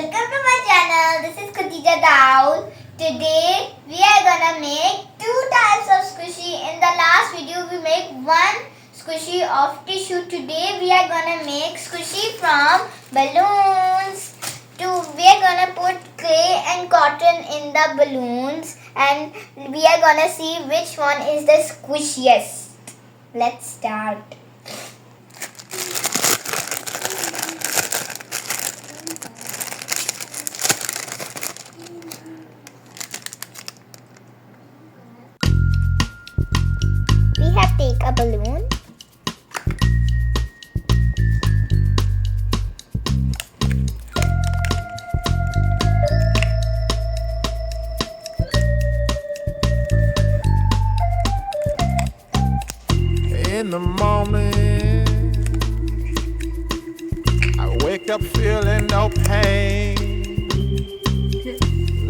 welcome to my channel. This is Khatija Daud. Today we are gonna make two types of squishy. In the last video we make one squishy of tissue. Today we are gonna make squishy from balloons. We are gonna put clay and cotton in the balloons and we are gonna see which one is the squishiest. Let's start. We have take a balloon. In the morning, I wake up feeling no pain.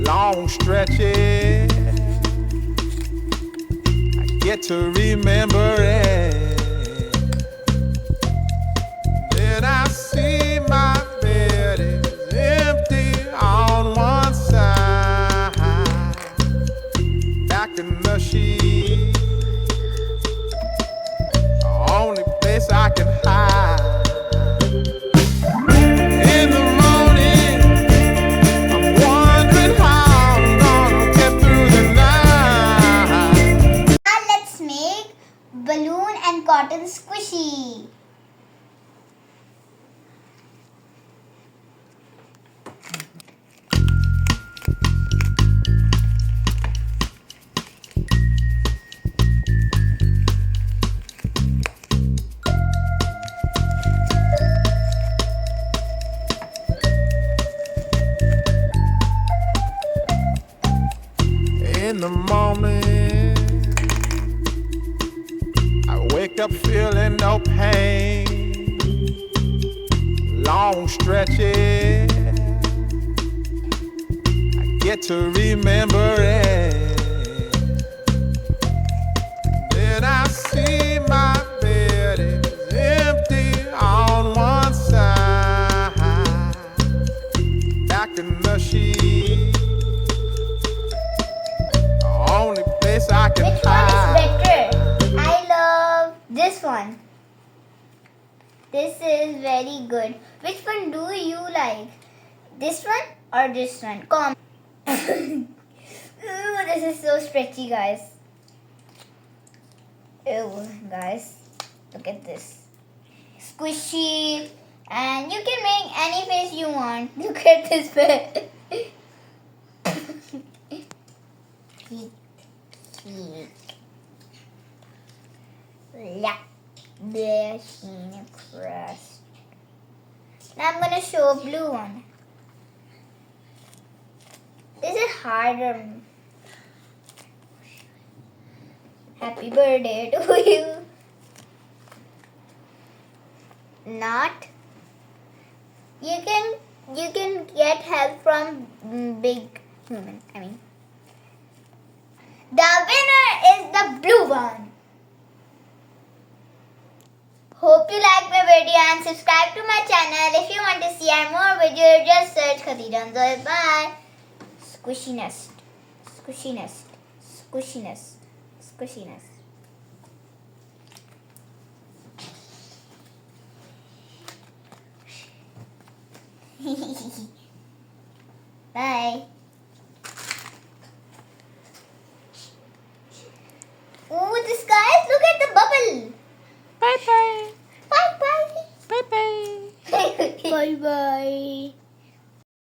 Long stretches, I get to remember it. Then I see my bed is empty on one side. Back in the sheet, only place I can hide. In the morning, I'm wondering how I'm gonna get through the night. Now let's make balloon and cotton squishy. In the morning, I wake up feeling no pain. Long stretches, I get to remember it. Then I see my bed is empty on one side. Back in the sheet, only place I can Which one hide. is better? I love this one. This is very good. Which one do you like? This one or this one? Comment. Ooh, this is so stretchy, guys. Ew, guys. Look at this. Squishy. And you can make any face you want. Look at this face. Yeah, there's a crust. Now I'm gonna show a blue one. This is harder. Happy birthday to you. Not. You can get help from big human. The winner is the blue one. Hope you like my video and subscribe to my channel. If you want to see more videos, just search Khatija Daud. Bye. Squishiness, squishiness, squishiness, squishiness. Bye. Oh, this guys, look at the bubble. Bye bye. Bye bye. Bye bye. Bye bye.